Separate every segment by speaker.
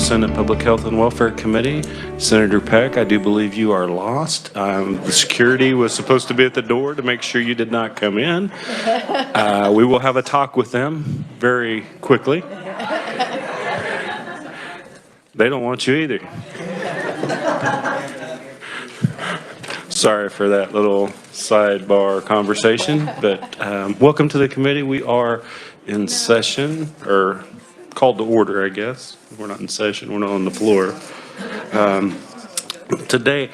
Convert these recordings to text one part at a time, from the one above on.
Speaker 1: Senate Public Health and Welfare Committee. Senator Peck, I do believe you are lost. The security was supposed to be at the door to make sure you did not come in. We will have a talk with them very quickly. They don't want you either. Sorry for that little sidebar conversation, but welcome to the committee. We are in session, or called to order, I guess. We're not in session, we're not on the floor. Today,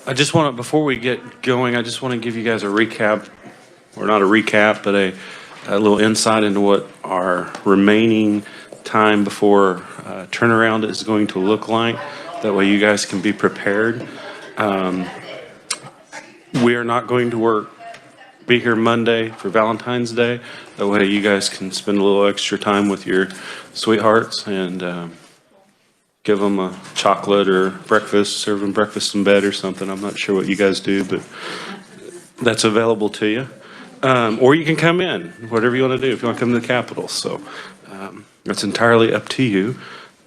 Speaker 1: I just want to, before we get going, I just want to give you guys a recap, or not a recap, but a little insight into what our remaining time before turnaround is going to look like. That way you guys can be prepared. We are not going to be here Monday for Valentine's Day. That way you guys can spend a little extra time with your sweethearts and give them a chocolate or breakfast, serve them breakfast in bed or something. I'm not sure what you guys do, but that's available to you. Or you can come in, whatever you want to do, if you want to come to the Capitol. So that's entirely up to you.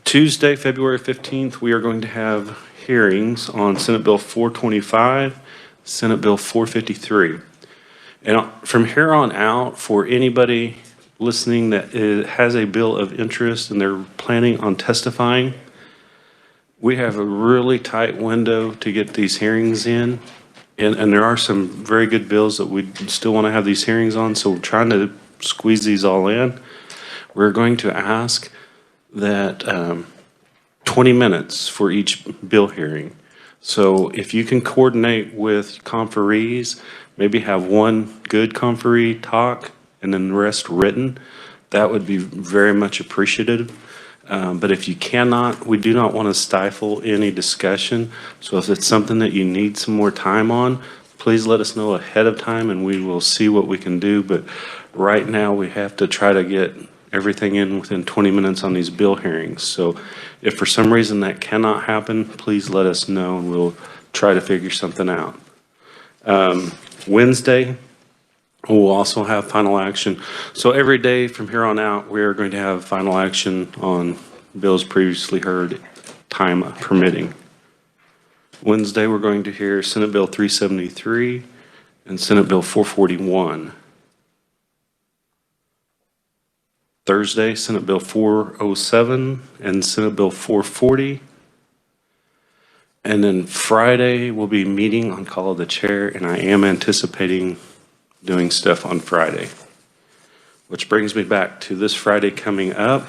Speaker 1: Tuesday, February 15th, we are going to have hearings on Senate Bill 425, Senate Bill 453. And from here on out, for anybody listening that has a bill of interest and they're planning on testifying, we have a really tight window to get these hearings in. And there are some very good bills that we still want to have these hearings on, so we're trying to squeeze these all in. We're going to ask that 20 minutes for each bill hearing. So if you can coordinate with conferees, maybe have one good conferee talk and then the rest written, that would be very much appreciated. But if you cannot, we do not want to stifle any discussion. So if it's something that you need some more time on, please let us know ahead of time and we will see what we can do. But right now we have to try to get everything in within 20 minutes on these bill hearings. So if for some reason that cannot happen, please let us know and we'll try to figure something out. Wednesday, we'll also have final action. So every day from here on out, we are going to have final action on bills previously heard, time permitting. Wednesday, we're going to hear Senate Bill 373 and Senate Bill 441. Thursday, Senate Bill 407 and Senate Bill 440. And then Friday, we'll be meeting on call of the chair, and I am anticipating doing stuff on Friday. Which brings me back to this Friday coming up.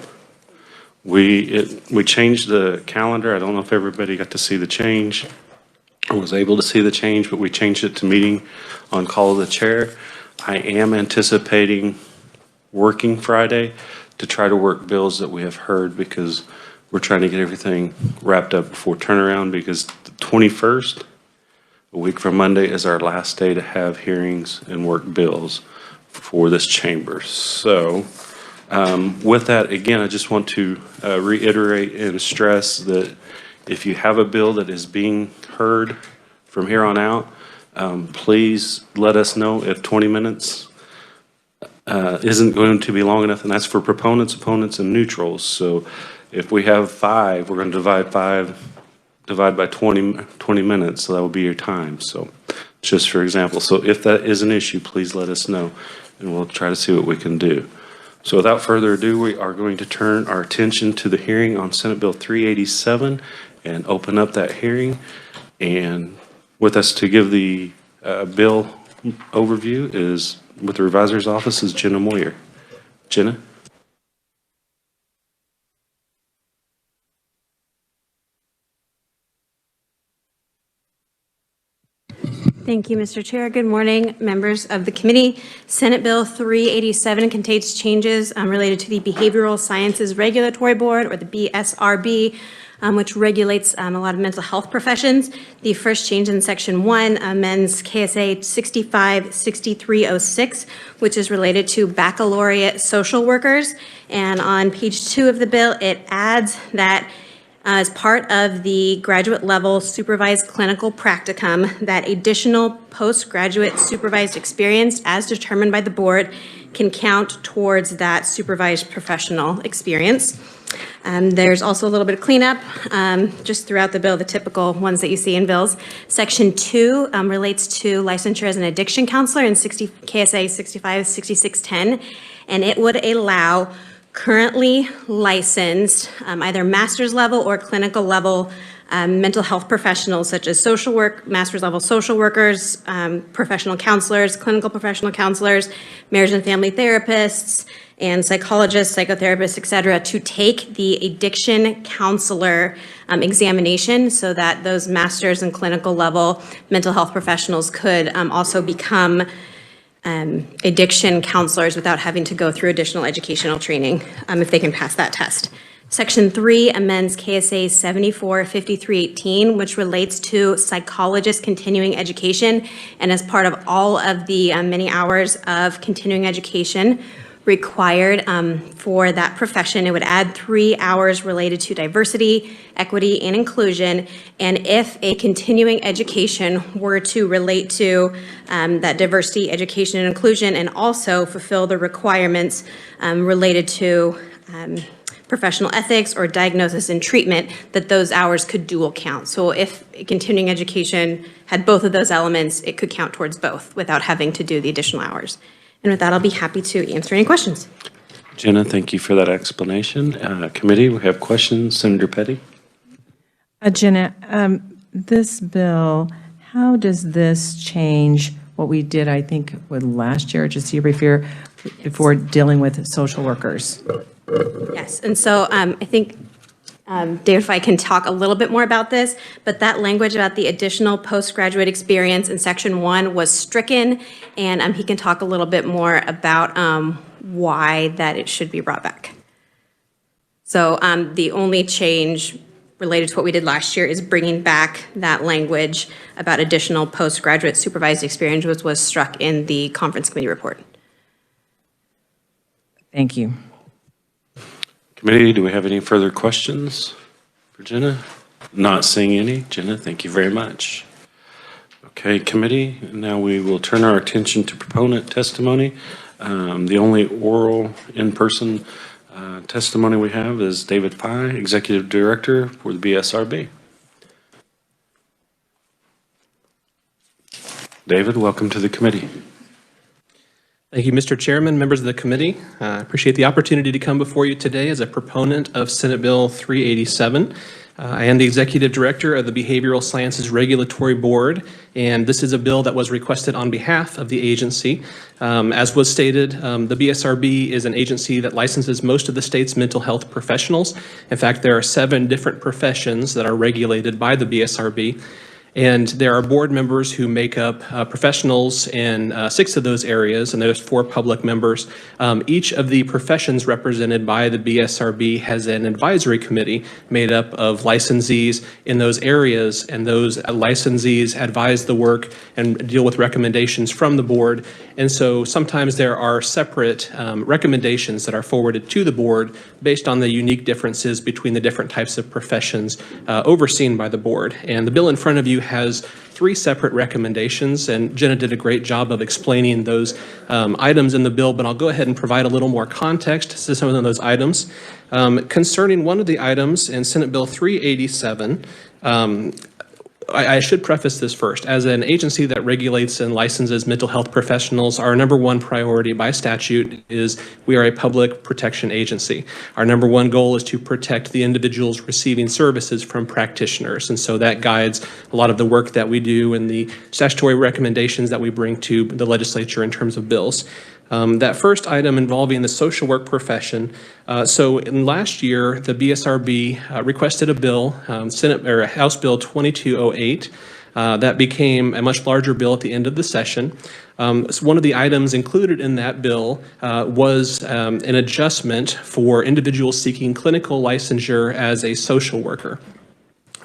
Speaker 1: We changed the calendar. I don't know if everybody got to see the change or was able to see the change, but we changed it to meeting on call of the chair. I am anticipating working Friday to try to work bills that we have heard, because we're trying to get everything wrapped up before turnaround, because the 21st, a week from Monday, is our last day to have hearings and work bills for this chamber. So with that, again, I just want to reiterate and stress that if you have a bill that is being heard from here on out, please let us know if 20 minutes isn't going to be long enough, and that's for proponents, opponents, and neutrals. So if we have 5, we're going to divide by 20 minutes, so that will be your time. So just for example, so if that is an issue, please let us know, and we'll try to see what we can do. So without further ado, we are going to turn our attention to the hearing on Senate Bill 387 and open up that hearing. And with us to give the bill overview is, with the revisor's office, is Jenna Moyer. Jenna?
Speaker 2: Thank you, Mr. Chair. Good morning, members of the committee. Senate Bill 387 contains changes related to the Behavioral Sciences Regulatory Board, or the BSRB, which regulates a lot of mental health professions. The first change in Section 1 amends KSA 656306, which is related to baccalaureate social workers. And on page 2 of the bill, it adds that as part of the graduate level supervised clinical practicum, that additional postgraduate supervised experience as determined by the board can count towards that supervised professional experience. There's also a little bit of cleanup just throughout the bill, the typical ones that you see in bills. Section 2 relates to licensure as an addiction counselor in KSA 656610, and it would allow currently licensed either master's level or clinical level mental health professionals such as social work, master's level social workers, professional counselors, clinical professional counselors, marriage and family therapists, and psychologists, psychotherapists, et cetera, to take the addiction counselor examination so that those master's and clinical level mental health professionals could also become addiction counselors without having to go through additional educational training if they can pass that test. Section 3 amends KSA 745318, which relates to psychologist continuing education. And as part of all of the many hours of continuing education required for that profession, it would add 3 hours related to diversity, equity, and inclusion. And if a continuing education were to relate to that diversity, education, and inclusion, and also fulfill the requirements related to professional ethics or diagnosis and treatment, that those hours could dual count. So if continuing education had both of those elements, it could count towards both without having to do the additional hours. And with that, I'll be happy to answer any questions.
Speaker 1: Jenna, thank you for that explanation. Committee, we have questions. Senator Petty?
Speaker 3: Jenna, this bill, how does this change what we did, I think, with last year, just the year before dealing with social workers?
Speaker 2: Yes, and so I think, David, if I can talk a little bit more about this, but that language about the additional postgraduate experience in Section 1 was stricken, and he can talk a little bit more about why that it should be brought back. So the only change related to what we did last year is bringing back that language about additional postgraduate supervised experience, which was struck in the conference committee report.
Speaker 3: Thank you.
Speaker 1: Committee, do we have any further questions for Jenna? Not seeing any. Jenna, thank you very much. Okay, committee, now we will turn our attention to proponent testimony. The only oral in-person testimony we have is David Pye, Executive Director for the BSRB. David, welcome to the committee.
Speaker 4: Thank you, Mr. Chairman, members of the committee. I appreciate the opportunity to come before you today as a proponent of Senate Bill 387. I am the Executive Director of the Behavioral Sciences Regulatory Board, and this is a bill that was requested on behalf of the agency. As was stated, the BSRB is an agency that licenses most of the state's mental health professionals. In fact, there are 7 different professions that are regulated by the BSRB. And there are board members who make up professionals in 6 of those areas, and there's 4 public members. Each of the professions represented by the BSRB has an advisory committee made up of licensees in those areas, and those licensees advise the work and deal with recommendations from the board. And so sometimes there are separate recommendations that are forwarded to the board based on the unique differences between the different types of professions overseen by the board. And the bill in front of you has 3 separate recommendations, and Jenna did a great job of explaining those items in the bill, but I'll go ahead and provide a little more context to some of those items. Concerning one of the items in Senate Bill 387, I should preface this first. As an agency that regulates and licenses mental health professionals, our #1 priority by statute is we are a public protection agency. Our #1 goal is to protect the individuals receiving services from practitioners, and so that guides a lot of the work that we do and the statutory recommendations that we bring to the legislature in terms of bills. That first item involving the social work profession. So in last year, the BSRB requested a bill, House Bill 2208, that became a much larger bill at the end of the session. So one of the items included in that bill was an adjustment for individuals seeking clinical licensure as a social worker.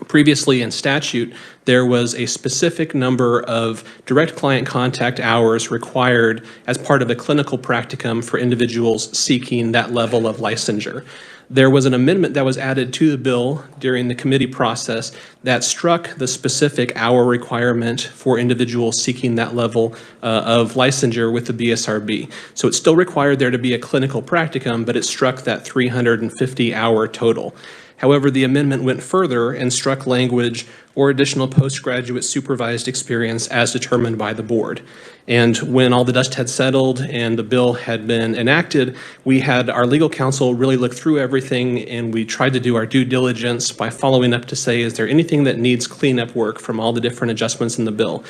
Speaker 4: Previously in statute, there was a specific number of direct client contact hours required as part of a clinical practicum for individuals seeking that level of licensure. there was an amendment that was added to the bill during the committee process that struck the specific hour requirement for individuals seeking that level of licensure with the BSRB. So it still required there to be a clinical practicum, but it struck that 350-hour total. However, the amendment went further and struck language or additional postgraduate supervised experience as determined by the board. And when all the dust had settled and the bill had been enacted, we had our legal counsel really look through everything, and we tried to do our due diligence by following up to say, is there anything that needs cleanup work from all the different adjustments in the bill?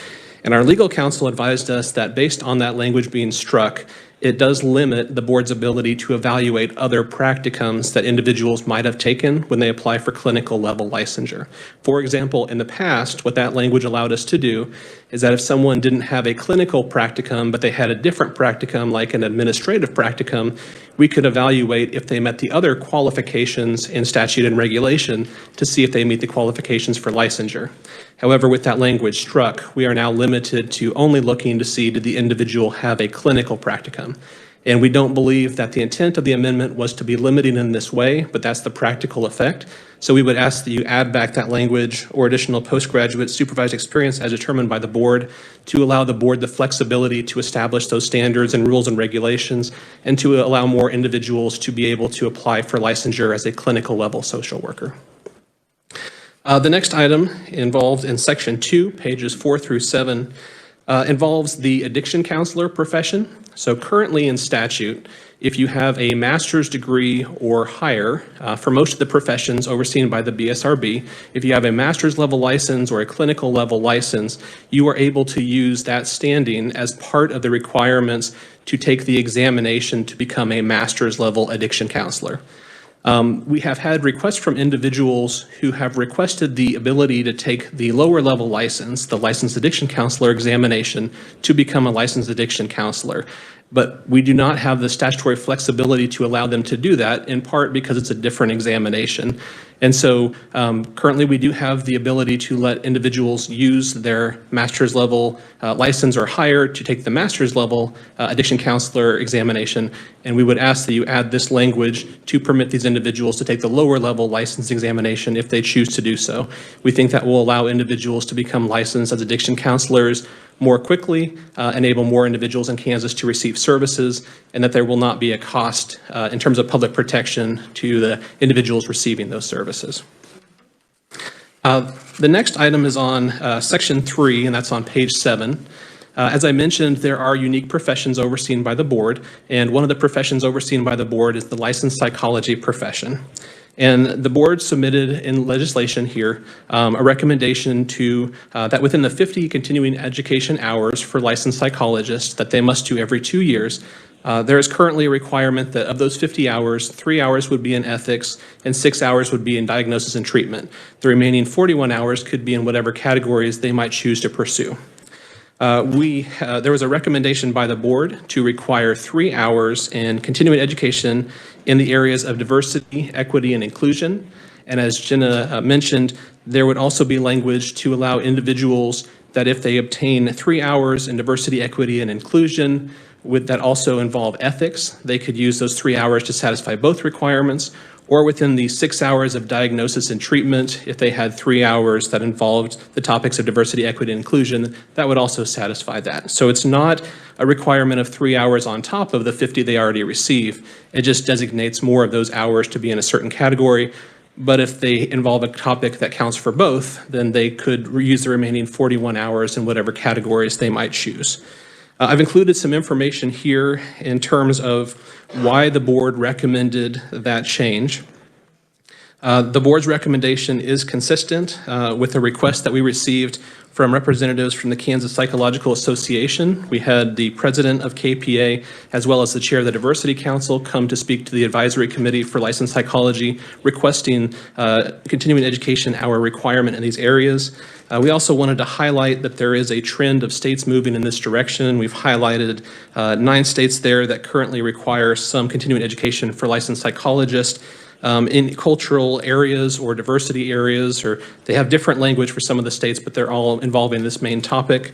Speaker 4: And our legal counsel advised us that based on that language being struck, it does limit the board's ability to evaluate other practicums that individuals might have taken when they apply for clinical level licensure. For example, in the past, what that language allowed us to do is that if someone didn't have a clinical practicum, but they had a different practicum, like an administrative practicum, we could evaluate if they met the other qualifications in statute and regulation to see if they meet the qualifications for licensure. However, with that language struck, we are now limited to only looking to see did the individual have a clinical practicum. And we don't believe that the intent of the amendment was to be limiting in this way, but that's the practical effect. So we would ask that you add back that language or additional postgraduate supervised experience as determined by the board to allow the board the flexibility to establish those standards and rules and regulations and to allow more individuals to be able to apply for licensure as a clinical level social worker. The next item involved in section 2, pages 4 through 7, involves the addiction counselor profession. So currently in statute, if you have a master's degree or higher, for most of the professions overseen by the BSRB, if you have a master's level license or a clinical level license, you are able to use that standing as part of the requirements to take the examination to become a master's level addiction counselor. We have had requests from individuals who have requested the ability to take the lower level license, the licensed addiction counselor examination, to become a licensed addiction counselor. But we do not have the statutory flexibility to allow them to do that, in part because it's a different examination. And so currently we do have the ability to let individuals use their master's level license or higher to take the master's level addiction counselor examination. And we would ask that you add this language to permit these individuals to take the lower level license examination if they choose to do so. We think that will allow individuals to become licensed as addiction counselors more quickly, enable more individuals in Kansas to receive services, and that there will not be a cost in terms of public protection to the individuals receiving those services. The next item is on section 3, and that's on page 7. As I mentioned, there are unique professions overseen by the board, and one of the professions overseen by the board is the licensed psychology profession. And the board submitted in legislation here a recommendation to that within the 50 continuing education hours for licensed psychologists that they must do every 2 years, there is currently a requirement that of those 50 hours, 3 hours would be in ethics and 6 hours would be in diagnosis and treatment. The remaining 41 hours could be in whatever categories they might choose to pursue. There was a recommendation by the board to require 3 hours in continuing education in the areas of diversity, equity, and inclusion. And as Jenna mentioned, there would also be language to allow individuals that if they obtain 3 hours in diversity, equity, and inclusion, would that also involve ethics, they could use those 3 hours to satisfy both requirements, or within the 6 hours of diagnosis and treatment, if they had 3 hours that involved the topics of diversity, equity, and inclusion, that would also satisfy that. So it's not a requirement of 3 hours on top of the 50 they already receive. It just designates more of those hours to be in a certain category. But if they involve a topic that counts for both, then they could use the remaining 41 hours in whatever categories they might choose. I've included some information here in terms of why the board recommended that change. The board's recommendation is consistent with the request that we received from representatives from the Kansas Psychological Association. We had the president of KPA, as well as the chair of the Diversity Council, come to speak to the advisory committee for licensed psychology, requesting continuing education hour requirement in these areas. We also wanted to highlight that there is a trend of states moving in this direction. We've highlighted 9 states there that currently require some continuing education for licensed psychologists. In cultural areas or diversity areas, or they have different language for some of the states, but they're all involving this main topic.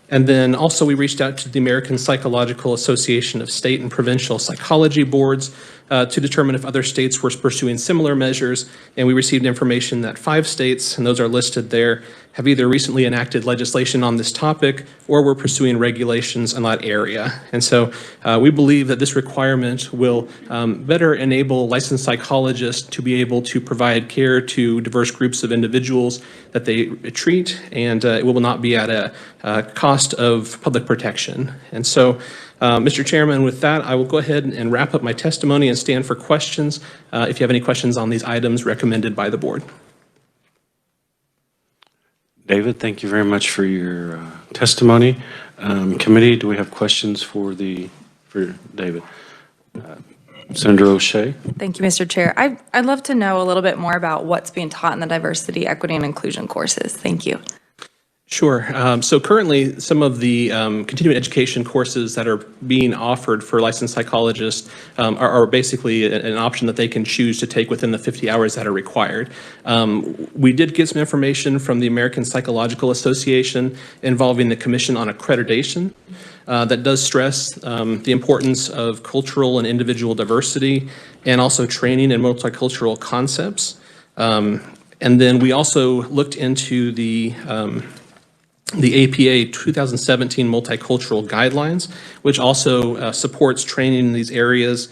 Speaker 4: And then also we reached out to the American Psychological Association of State and Provincial Psychology Boards to determine if other states were pursuing similar measures, and we received information that 5 states, and those are listed there, have either recently enacted legislation on this topic or were pursuing regulations in that area. And so we believe that this requirement will better enable licensed psychologists to be able to provide care to diverse groups of individuals that they treat, and it will not be at a cost of public protection. And so, Mr. Chairman, with that, I will go ahead and wrap up my testimony and stand for questions if you have any questions on these items recommended by the board.
Speaker 1: David, thank you very much for your testimony. Committee, do we have questions for David? Senator O'Shea?
Speaker 5: Thank you, Mr. Chair. I'd love to know a little bit more about what's being taught in the diversity, equity, and inclusion courses. Thank you.
Speaker 4: Sure. So currently, some of the continuing education courses that are being offered for licensed psychologists are basically an option that they can choose to take within the 50 hours that are required. We did get some information from the American Psychological Association involving the Commission on Accreditation that does stress the importance of cultural and individual diversity and also training in multicultural concepts. And then we also looked into the APA 2017 Multicultural Guidelines, which also supports training in these areas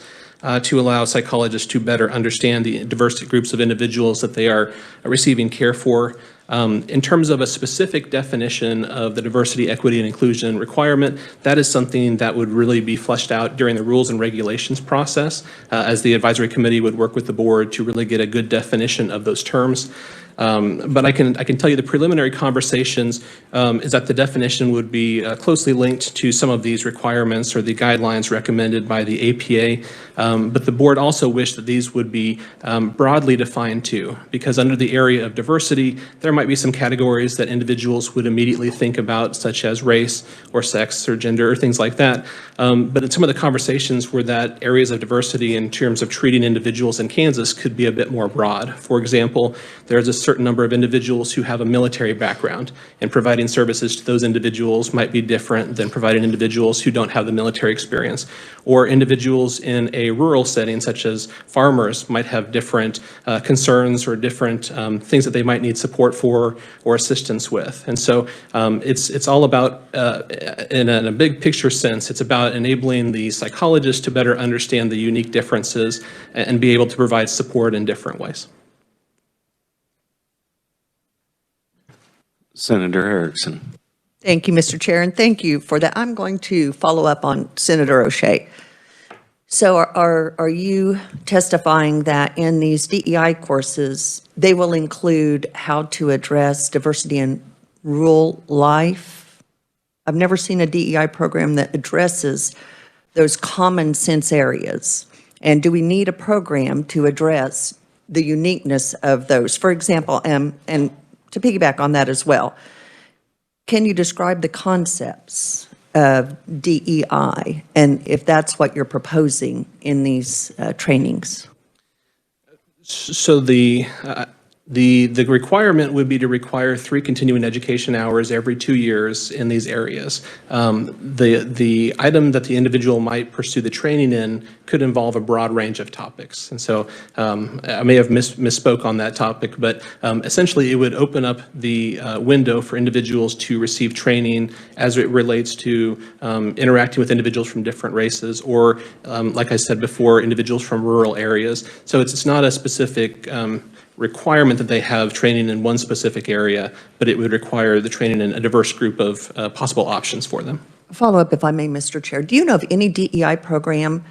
Speaker 4: to allow psychologists to better understand the diverse groups of individuals that they are receiving care for. In terms of a specific definition of the diversity, equity, and inclusion requirement, that is something that would really be fleshed out during the rules and regulations process, as the advisory committee would work with the board to really get a good definition of those terms. But I can tell you the preliminary conversations is that the definition would be closely linked to some of these requirements or the guidelines recommended by the APA. But the board also wished that these would be broadly defined too, because under the area of diversity, there might be some categories that individuals would immediately think about, such as race or sex or gender or things like that. But in some of the conversations were that areas of diversity in terms of treating individuals in Kansas could be a bit more broad. For example, there's a certain number of individuals who have a military background, and providing services to those individuals might be different than providing individuals who don't have the military experience. Or individuals in a rural setting, such as farmers, might have different concerns or different things that they might need support for or assistance with. And so it's all about, in a big picture sense, it's about enabling the psychologists to better understand the unique differences and be able to provide support in different ways.
Speaker 1: Senator Erickson.
Speaker 6: Thank you, Mr. Chair, and thank you for that. I'm going to follow up on Senator O'Shea. So are you testifying that in these DEI courses, they will include how to address diversity in rural life? I've never seen a DEI program that addresses those common sense areas. And do we need a program to address the uniqueness of those? For example, and to piggyback on that as well, can you describe the concepts of DEI and if that's what you're proposing in these trainings?
Speaker 4: So the requirement would be to require 3 continuing education hours every 2 years in these areas. The item that the individual might pursue the training in could involve a broad range of topics. And so I may have misspoke on that topic, but essentially it would open up the window for individuals to receive training as it relates to interacting with individuals from different races or, like I said before, individuals from rural areas. So it's not a specific requirement that they have training in one specific area, but it would require the training in a diverse group of possible options for them.
Speaker 6: Follow up, if I may, Mr. Chair. Do you know of any DEI program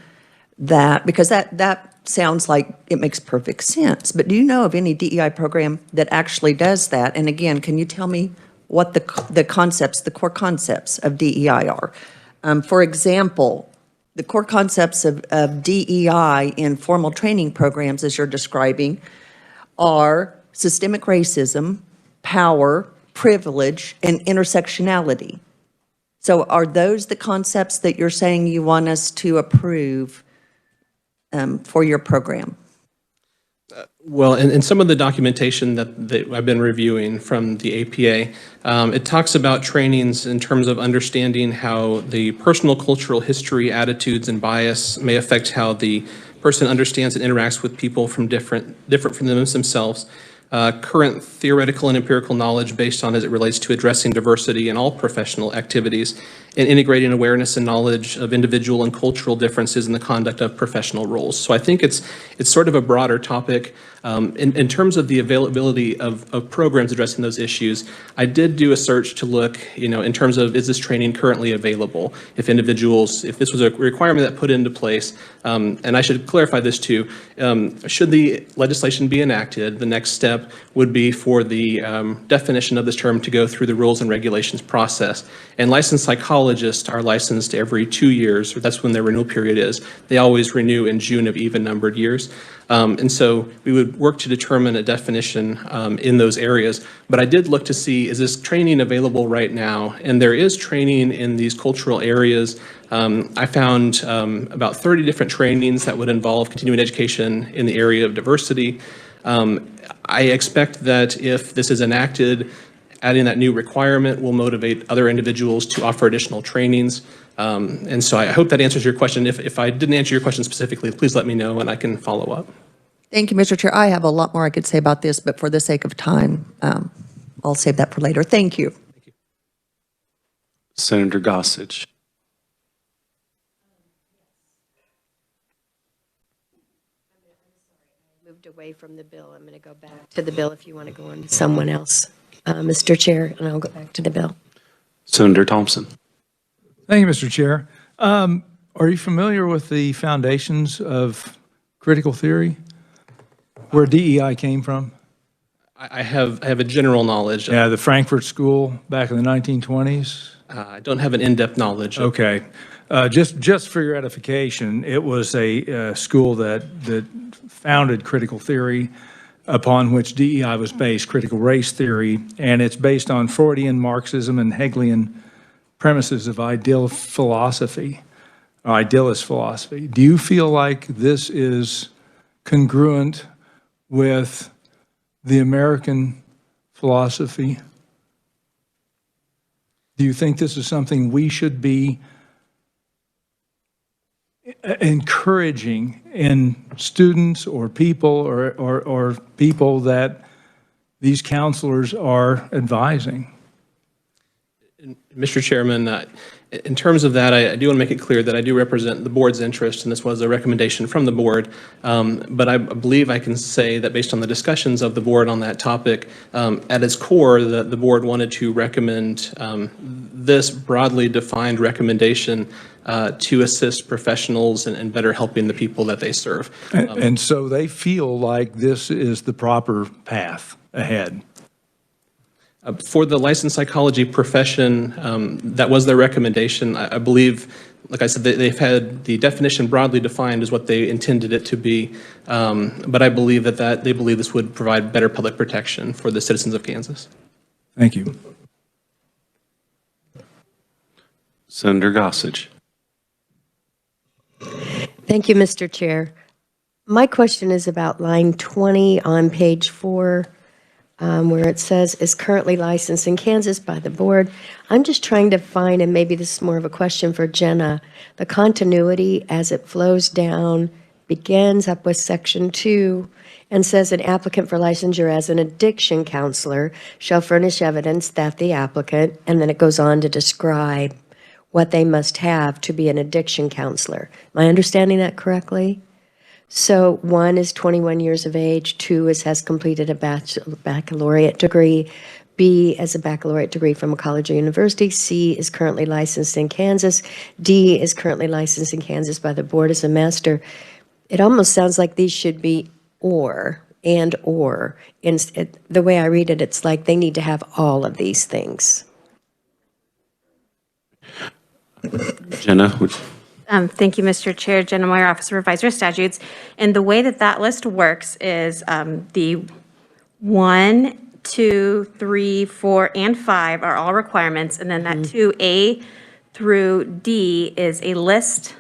Speaker 6: that, because that sounds like it makes perfect sense, but do you know of any DEI program that actually does that? And again, can you tell me what the concepts, the core concepts of DEI are? For example, the core concepts of DEI in formal training programs, as you're describing, are systemic racism, power, privilege, and intersectionality. So are those the concepts that you're saying you want us to approve for your program?
Speaker 4: Well, in some of the documentation that I've been reviewing from the APA, it talks about trainings in terms of understanding how the personal cultural history, attitudes, and bias may affect how the person understands and interacts with people from different from themselves. Current theoretical and empirical knowledge based on as it relates to addressing diversity in all professional activities, and integrating awareness and knowledge of individual and cultural differences in the conduct of professional roles. So I think it's sort of a broader topic. In terms of the availability of programs addressing those issues, I did do a search to look, in terms of, is this training currently available? If this was a requirement that put into place, and I should clarify this too, should the legislation be enacted, the next step would be for the definition of this term to go through the rules and regulations process. And licensed psychologists are licensed every 2 years, or that's when their renewal period is. They always renew in June of even-numbered years. And so we would work to determine a definition in those areas. But I did look to see, is this training available right now? And there is training in these cultural areas. I found about 30 different trainings that would involve continuing education in the area of diversity. I expect that if this is enacted, adding that new requirement will motivate other individuals to offer additional trainings. And so I hope that answers your question. If I didn't answer your question specifically, please let me know and I can follow up.
Speaker 6: Thank you, Mr. Chair. I have a lot more I could say about this, but for the sake of time, I'll save that for later. Thank you.
Speaker 1: Senator Gossage.
Speaker 7: Moved away from the bill. I'm going to go back to the bill if you want to go on to someone else, Mr. Chair, and I'll go back to the bill.
Speaker 1: Senator Thompson.
Speaker 8: Thank you, Mr. Chair. Are you familiar with the foundations of critical theory, where DEI came from?
Speaker 4: I have a general knowledge.
Speaker 8: Yeah, the Frankfurt School back in the 1920s.
Speaker 4: I don't have an in-depth knowledge.
Speaker 8: Okay. Just for your edification, it was a school that founded critical theory, upon which DEI was based, critical race theory, and it's based on Freudian Marxism and Hegelian premises of idealist philosophy. Do you feel like this is congruent with the American philosophy? Do you think this is something we should be encouraging in students or people or people that these counselors are advising?
Speaker 4: Mr. Chairman, in terms of that, I do want to make it clear that I do represent the board's interest, and this was a recommendation from the board. But I believe I can say that based on the discussions of the board on that topic, at its core, the board wanted to recommend this broadly defined recommendation to assist professionals and better helping the people that they serve.
Speaker 8: And so they feel like this is the proper path ahead.
Speaker 4: For the licensed psychology profession, that was their recommendation. I believe, like I said, they've had the definition broadly defined as what they intended it to be. But I believe that they believe this would provide better public protection for the citizens of Kansas.
Speaker 8: Thank you.
Speaker 1: Senator Gossage.
Speaker 7: Thank you, Mr. Chair. My question is about line 20 on page 4, where it says, is currently licensed in Kansas by the board. I'm just trying to find, and maybe this is more of a question for Jenna, the continuity as it flows down, begins up with section 2, and says an applicant for licensure as an addiction counselor shall furnish evidence that the applicant, and then it goes on to describe what they must have to be an addiction counselor. Am I understanding that correctly? So 1 is 21 years of age, 2 has completed a baccalaureate degree, B has a baccalaureate degree from a college or university, C is currently licensed in Kansas, D is currently licensed in Kansas by the board as a master. It almost sounds like these should be or, and or. The way I read it, it's like they need to have all of these things.
Speaker 1: Jenna.
Speaker 2: Thank you, Mr. Chair. Jenna Moyer, Office of Revisor Statutes. And the way that list works is the 1, 2, 3, 4, and 5 are all requirements, and then that 2A through D is a list.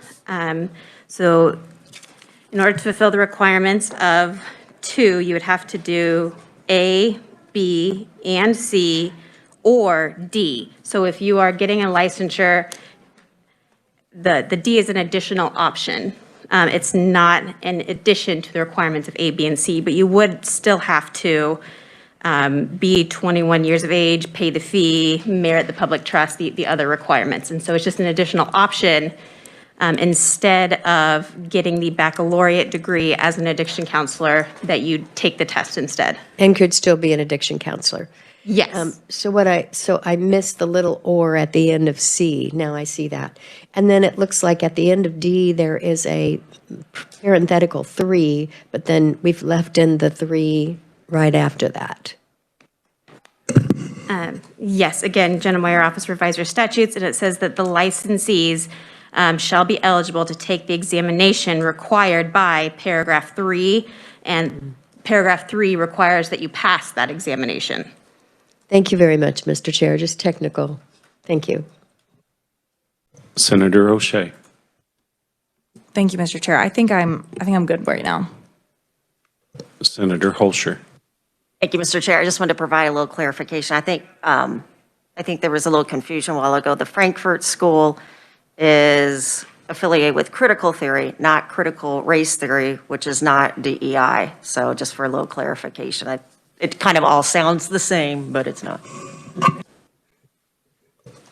Speaker 2: So in order to fulfill the requirements of 2, you would have to do A, B, and C, or D. So if you are getting a licensure, the D is an additional option. It's not in addition to the requirements of A, B, and C, but you would still have to be 21 years of age, pay the fee, merit the public trust, the other requirements. And so it's just an additional option instead of getting the baccalaureate degree as an addiction counselor, that you take the test instead.
Speaker 7: And could still be an addiction counselor.
Speaker 2: Yes.
Speaker 7: So I missed the little or at the end of C. Now I see that. And then it looks like at the end of D, there is a parenthetical 3, but then we've left in the 3 right after that.
Speaker 2: Yes, again, Jenna Moyer, Office Revisor Statutes, and it says that the licensees shall be eligible to take the examination required by paragraph 3, and paragraph 3 requires that you pass that examination.
Speaker 7: Thank you very much, Mr. Chair. Just technical. Thank you.
Speaker 1: Senator O'Shea.
Speaker 5: Thank you, Mr. Chair. I think I'm good right now.
Speaker 1: Senator Holscher.
Speaker 9: Thank you, Mr. Chair. I just wanted to provide a little clarification. I think there was a little confusion a while ago. The Frankfurt School is affiliated with critical theory, not critical race theory, which is not DEI. So just for a little clarification, it kind of all sounds the same, but it's not.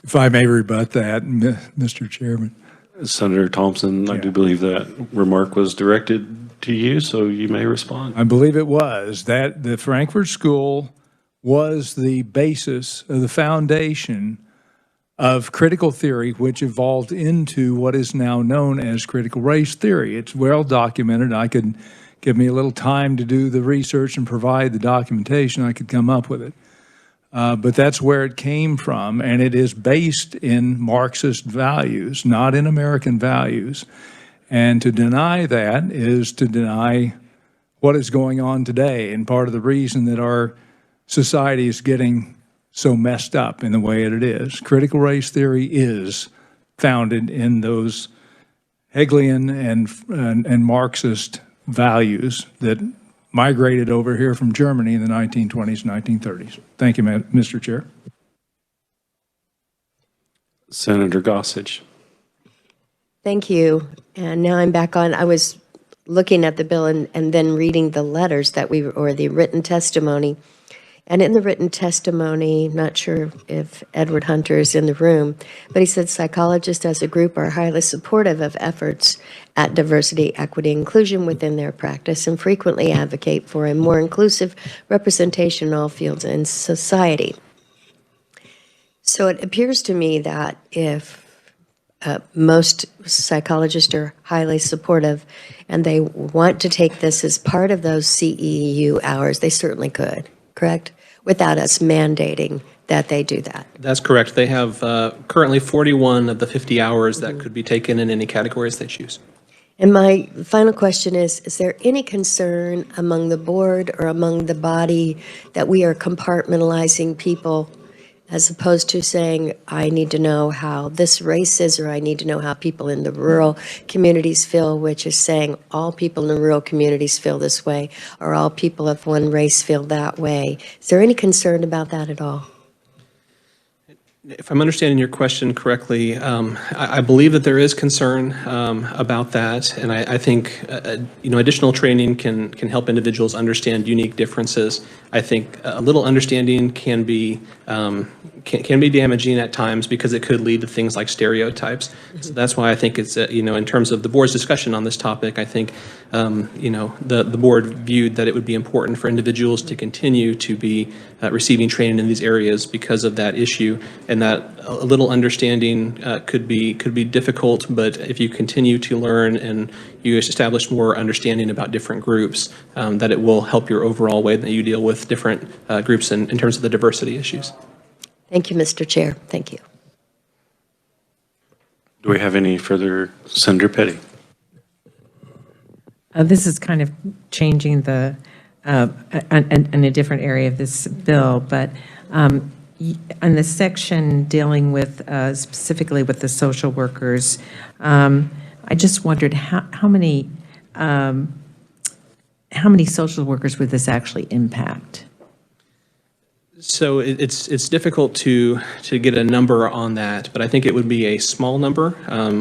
Speaker 8: If I may rebut that, Mr. Chairman.
Speaker 1: Senator Thompson, I do believe that remark was directed to you, so you may respond.
Speaker 8: I believe it was, that the Frankfurt School was the basis of the foundation of critical theory, which evolved into what is now known as critical race theory. It's well documented. I could give me a little time to do the research and provide the documentation, I could come up with it. But that's where it came from, and it is based in Marxist values, not in American values. And to deny that is to deny what is going on today, and part of the reason that our society is getting so messed up in the way that it is. Critical race theory is founded in those Hegelian and Marxist values that migrated over here from Germany in the 1920s, 1930s. Thank you, Mr. Chair.
Speaker 1: Senator Gossage.
Speaker 7: Thank you. And now I'm back on. I was looking at the bill and then reading the letters that or the written testimony. And in the written testimony, not sure if Edward Hunter is in the room, but he said psychologists as a group are highly supportive of efforts at diversity, equity, inclusion within their practice and frequently advocate for a more inclusive representation in all fields in society. So it appears to me that if most psychologists are highly supportive and they want to take this as part of those CEU hours, they certainly could, correct? Without us mandating that they do that.
Speaker 4: That's correct. They have currently 41 of the 50 hours that could be taken in any categories they choose.
Speaker 7: And my final question is there any concern among the board or among the body that we are compartmentalizing people as opposed to saying, I need to know how this race is, or I need to know how people in the rural communities feel, which is saying all people in the rural communities feel this way, or all people of one race feel that way. Is there any concern about that at all?
Speaker 4: If I'm understanding your question correctly, I believe that there is concern about that, and I think additional training can help individuals understand unique differences. I think a little understanding can be damaging at times because it could lead to things like stereotypes. So that's why I think it's in terms of the board's discussion on this topic, I think the board viewed that it would be important for individuals to continue to be receiving training in these areas because of that issue, and that a little understanding could be difficult, but if you continue to learn and you establish more understanding about different groups, that it will help your overall way that you deal with different groups in terms of the diversity issues.
Speaker 7: Thank you, Mr. Chair. Thank you.
Speaker 1: Do we have any further? Senator Petty.
Speaker 3: This is kind of changing in a different area of this bill, but in the section dealing with specifically with the social workers, I just wondered how many social workers would this actually impact?
Speaker 4: So it's difficult to get a number on that, but I think it would be a small number.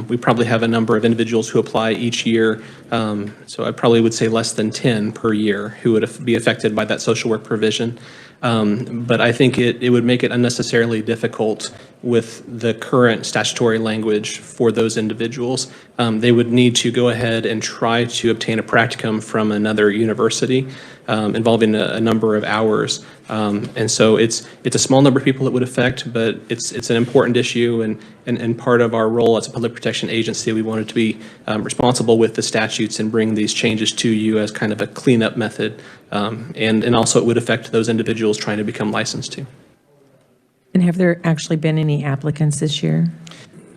Speaker 4: We probably have a number of individuals who apply each year, so I probably would say less than 10 per year who would be affected by that social work provision. But I think it would make it unnecessarily difficult with the current statutory language for those individuals. They would need to go ahead and try to obtain a practicum from another university involving a number of hours. And so it's a small number of people it would affect, but it's an important issue, and part of our role as a public protection agency, we wanted to be responsible with the statutes and bring these changes to you as kind of a cleanup method. And also it would affect those individuals trying to become licensed too.
Speaker 3: And have there actually been any applicants this year?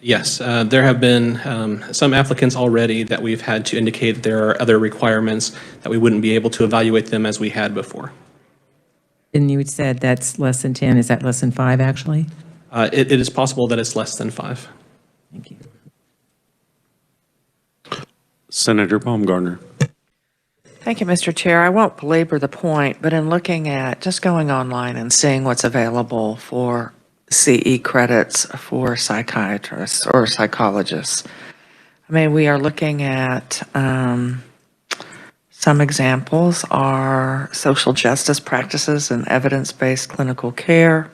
Speaker 4: Yes, there have been some applicants already that we've had to indicate there are other requirements that we wouldn't be able to evaluate them as we had before.
Speaker 3: And you said that's less than 10. Is that less than 5, actually?
Speaker 4: It is possible that it's less than 5.
Speaker 3: Thank you.
Speaker 1: Senator Baumgartner.
Speaker 10: Thank you, Mr. Chair. I won't belabor the point, but in looking at just going online and seeing what's available for CE credits for psychiatrists or psychologists, I mean, we are looking at some examples are social justice practices and evidence-based clinical care.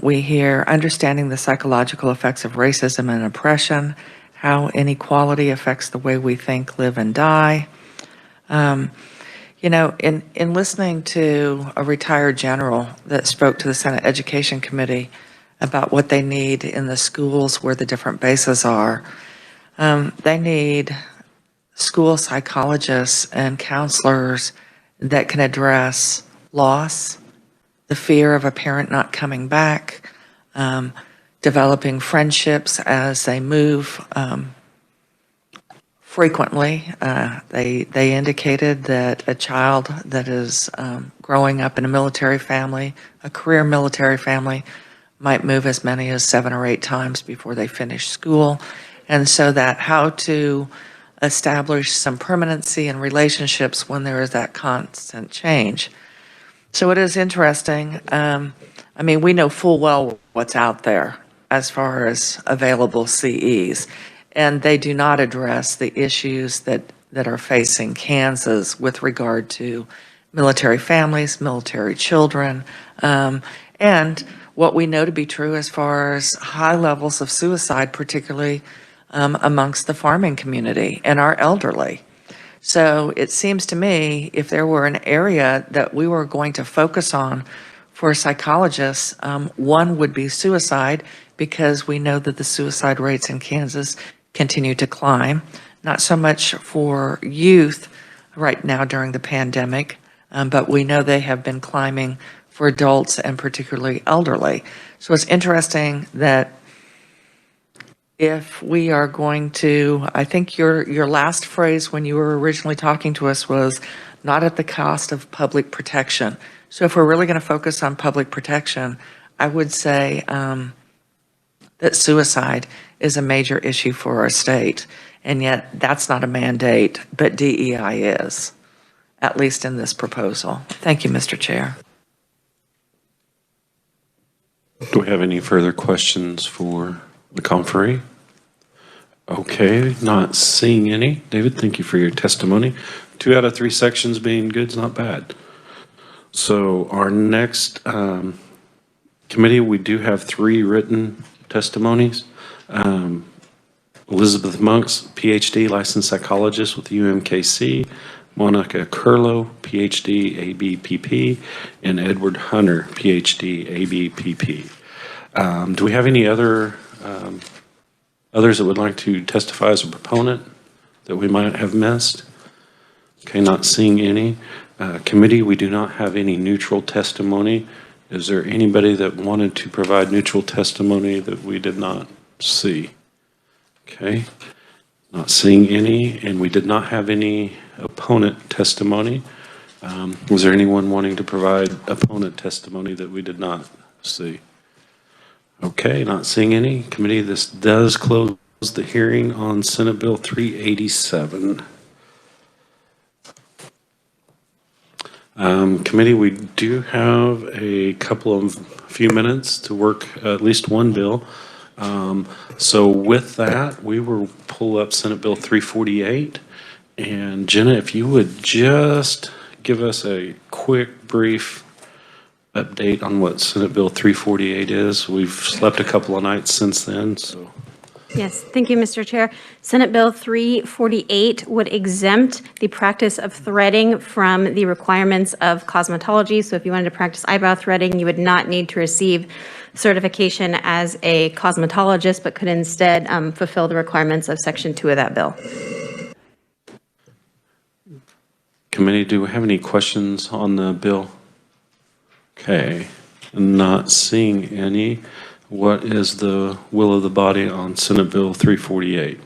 Speaker 10: We hear understanding the psychological effects of racism and oppression, how inequality affects the way we think, live, and die. You know, in listening to a retired general that spoke to the Senate Education Committee about what they need in the schools where the different bases are, they need school psychologists and counselors that can address loss, the fear of a parent not coming back, developing friendships as they move. Frequently, they indicated that a child that is growing up in a military family, a career military family, might move as many as 7 or 8 times before they finish school. And so that how to establish some permanency in relationships when there is that constant change. So it is interesting. I mean, we know full well what's out there as far as available CEs. And they do not address the issues that are facing Kansas with regard to military families, military children, and what we know to be true as far as high levels of suicide, particularly amongst the farming community and our elderly. So it seems to me if there were an area that we were going to focus on for psychologists, one would be suicide, because we know that the suicide rates in Kansas continue to climb, not so much for youth right now during the pandemic, but we know they have been climbing for adults and particularly elderly. So it's interesting that if we are going to, I think your last phrase when you were originally talking to us was not at the cost of public protection. So if we're really going to focus on public protection, I would say that suicide is a major issue for our state, and yet that's not a mandate, but DEI is, at least in this proposal. Thank you, Mr. Chair.
Speaker 1: Do we have any further questions for the conferee? Okay, not seeing any. David, thank you for your testimony. 2 out of 3 sections being good is not bad. So our next committee, we do have 3 written testimonies. Elizabeth Monks, PhD, licensed psychologist with UMKC, Monica Curlow, PhD, ABPP, and Edward Hunter, PhD, ABPP. Do we have any others that would like to testify as a proponent that we might have missed? Okay, not seeing any. Committee, we do not have any neutral testimony. Is there anybody that wanted to provide neutral testimony that we did not see? Okay, not seeing any, and we did not have any opponent testimony. Was there anyone wanting to provide opponent testimony that we did not see? Okay, not seeing any. Committee, this does close the hearing on Senate Bill 387. Committee, we do have a few minutes to work at least one bill. So with that, we will pull up Senate Bill 348. And Jenna, if you would just give us a quick, brief update on what Senate Bill 348 is. We've slept a couple of nights since then, so.
Speaker 2: Yes, thank you, Mr. Chair. Senate Bill 348 would exempt the practice of threading from the requirements of cosmetology. So if you wanted to practice eyebrow threading, you would not need to receive certification as a cosmetologist, but could instead fulfill the requirements of Section 2 of that bill.
Speaker 1: Committee, do we have any questions on the bill? Okay, not seeing any. What is the will of the body on Senate Bill 348?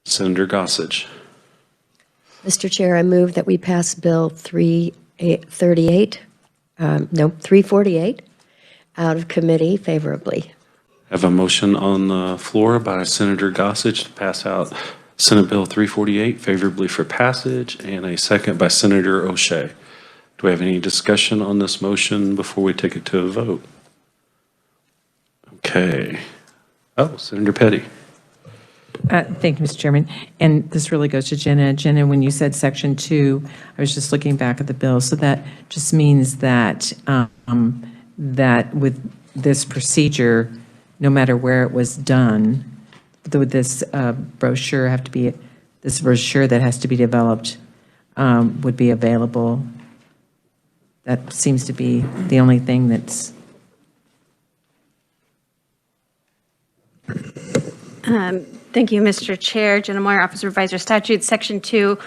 Speaker 1: Senator Gossage.
Speaker 7: Mr. Chair, I move that we pass Bill 348 out of committee favorably.
Speaker 1: Have a motion on the floor by Senator Gossage to pass out Senate Bill 348 favorably for passage, and a second by Senator O'Shea. Do we have any discussion on this motion before we take it to a vote? Okay. Oh, Senator Petty.
Speaker 3: Thank you, Mr. Chairman. And this really goes to Jenna. Jenna, when you said Section 2, I was just looking back at the bill. So that just means that that with this procedure, no matter where it was done, would this brochure have to be, this brochure that has to be developed would be available? That seems to be the only thing that's.
Speaker 2: Thank you, Mr. Chair. Jenna Moyer, Office of Revisor Statutes. Section 2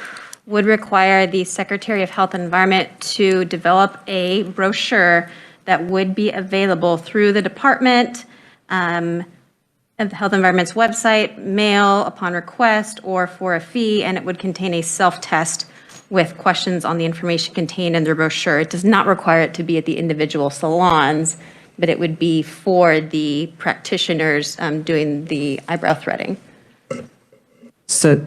Speaker 2: would require the Secretary of Health and Environment to develop a brochure that would be available through the Department of the Health and Environment's website, mail upon request, or for a fee, and it would contain a self-test with questions on the information contained in the brochure. It does not require it to be at the individual salons, but it would be for the practitioners doing the eyebrow threading.
Speaker 3: So,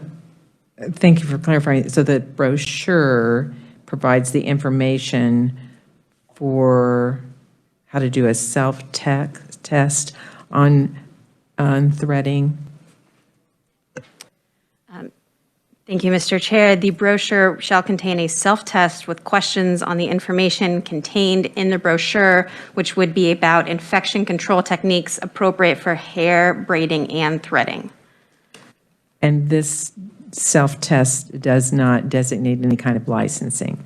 Speaker 3: thank you for clarifying. So the brochure provides the information for how to do a self-test on threading.
Speaker 2: Thank you, Mr. Chair. The brochure shall contain a self-test with questions on the information contained in the brochure, which would be about infection control techniques appropriate for hair braiding and threading.
Speaker 3: And this self-test does not designate any kind of licensing.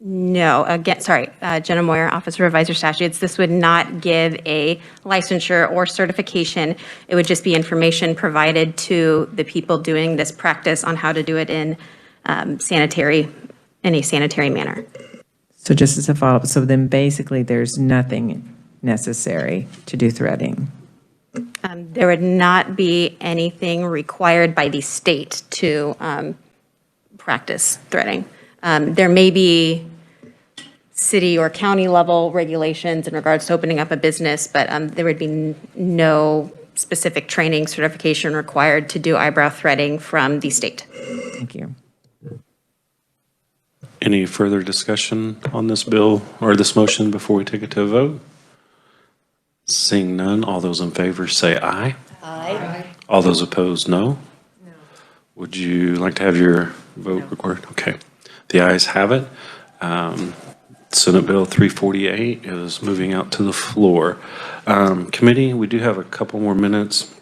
Speaker 2: No, again, sorry, Jenna Moyer, Office of Revisor Statutes. This would not give a licensure or certification. It would just be information provided to the people doing this practice on how to do it in a sanitary manner.
Speaker 3: So just as a follow-up, so then basically there's nothing necessary to do threading.
Speaker 2: There would not be anything required by the state to practice threading. There may be city or county level regulations in regards to opening up a business, but there would be no specific training certification required to do eyebrow threading from the state.
Speaker 3: Thank you.
Speaker 1: Any further discussion on this bill or this motion before we take it to a vote? Seeing none, all those in favor say aye. Aye. All those opposed, no? No. Would you like to have your vote recorded? Okay. The ayes have it. Senate Bill 348 is moving out to the floor. Committee, we do have a couple more minutes.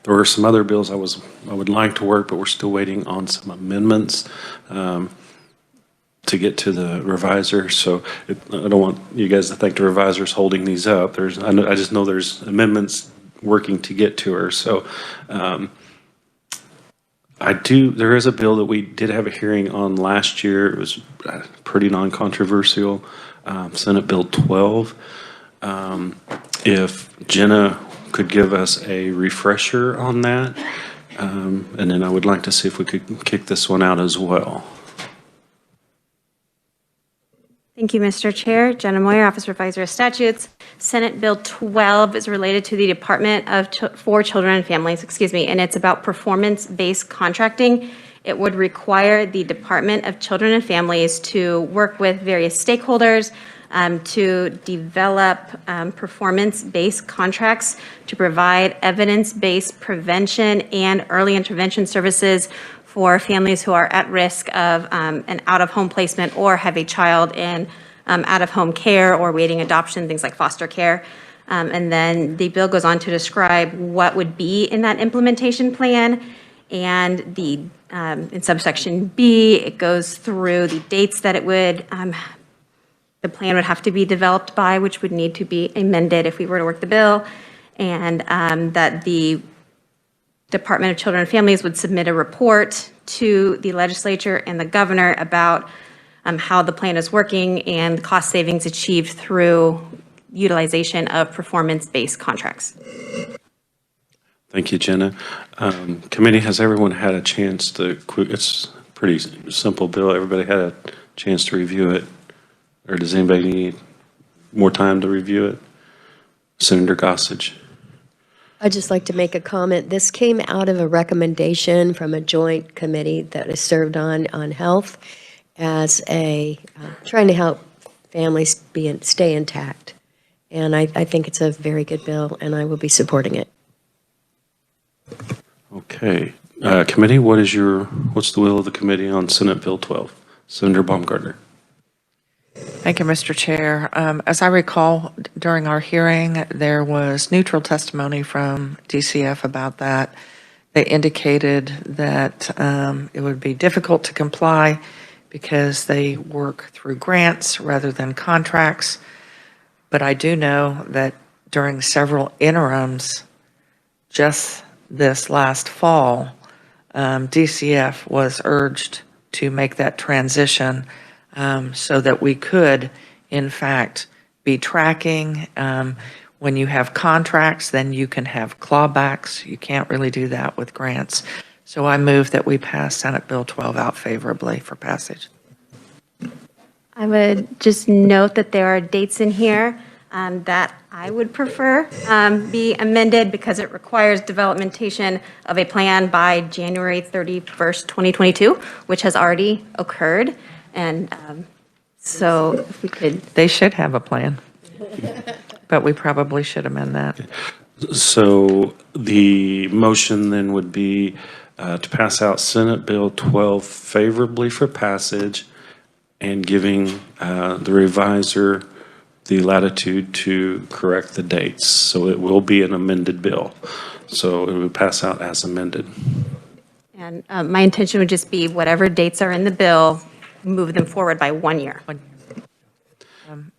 Speaker 1: There are some other bills I would like to work, but we're still waiting on some amendments to get to the revisor. So I don't want you guys to think the revisor's holding these up. I just know there's amendments working to get to her. So there is a bill that we did have a hearing on last year. It was pretty non-controversial, Senate Bill 12. If Jenna could give us a refresher on that, and then I would like to see if we could kick this one out as well.
Speaker 2: Thank you, Mr. Chair. Jenna Moyer, Office of Revisor of Statutes. Senate Bill 12 is related to the Department for Children and Families, and it's about performance-based contracting. It would require the Department of Children and Families to work with various stakeholders to develop performance-based contracts to provide evidence-based prevention and early intervention services for families who are at risk of an out-of-home placement or have a child in out-of-home care or waiting adoption, things like foster care. And then the bill goes on to describe what would be in that implementation plan. And in subsection B, it goes through the dates that it would, the plan would have to be developed by, which would need to be amended if we were to work the bill. And that the Department of Children and Families would submit a report to the legislature and the governor about how the plan is working and cost savings achieved through utilization of performance-based contracts.
Speaker 1: Thank you, Jenna. Committee, has everyone had a chance to, it's a pretty simple bill. Everybody had a chance to review it? Or does anybody need more time to review it? Senator Gossage.
Speaker 7: I'd just like to make a comment. This came out of a recommendation from a joint committee that is served on health as a, trying to help families stay intact. And I think it's a very good bill, and I will be supporting it.
Speaker 1: Okay. Committee, what's the will of the committee on Senate Bill 12? Senator Baumgartner.
Speaker 10: Thank you, Mr. Chair. As I recall, during our hearing, there was neutral testimony from DCF about that. They indicated that it would be difficult to comply because they work through grants rather than contracts. But I do know that during several interims, just this last fall, DCF was urged to make that transition so that we could, in fact, be tracking. When you have contracts, then you can have clawbacks. You can't really do that with grants. So I move that we pass Senate Bill 12 out favorably for passage.
Speaker 2: I would just note that there are dates in here that I would prefer be amended because it requires developmentation of a plan by January 31st, 2022, which has already occurred. And so if we could.
Speaker 10: They should have a plan, but we probably should amend that.
Speaker 1: So the motion then would be to pass out Senate Bill 12 favorably for passage and giving the reviser the latitude to correct the dates. So it will be an amended bill. So it would pass out as amended.
Speaker 2: And my intention would just be whatever dates are in the bill, move them forward by 1 year.
Speaker 10: I'm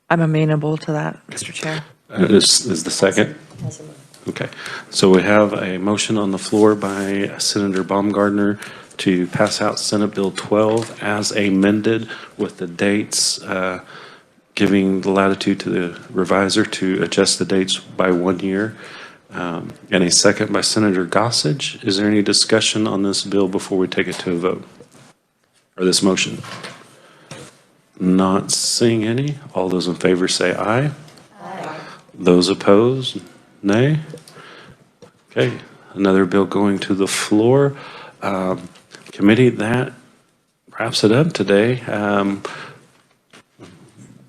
Speaker 10: amenable to that, Mr. Chair.
Speaker 1: Is the second? Okay. So we have a motion on the floor by Senator Baumgartner to pass out Senate Bill 12 as amended with the dates giving the latitude to the reviser to adjust the dates by 1 year. And a second by Senator Gossage. Is there any discussion on this bill before we take it to a vote? Or this motion? Not seeing any. All those in favor say aye. Aye. Those opposed, nay. Okay, another bill going to the floor. Committee, that wraps it up today.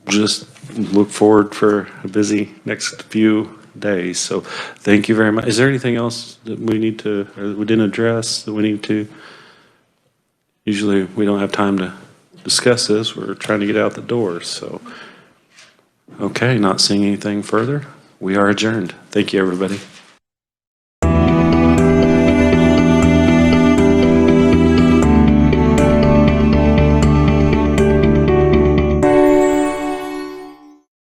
Speaker 1: Just look forward for a busy next few days. So thank you very much. Is there anything else that we need to, or we didn't address that we need to? Usually we don't have time to discuss this. We're trying to get out the door. So, okay, not seeing anything further. We are adjourned. Thank you, everybody.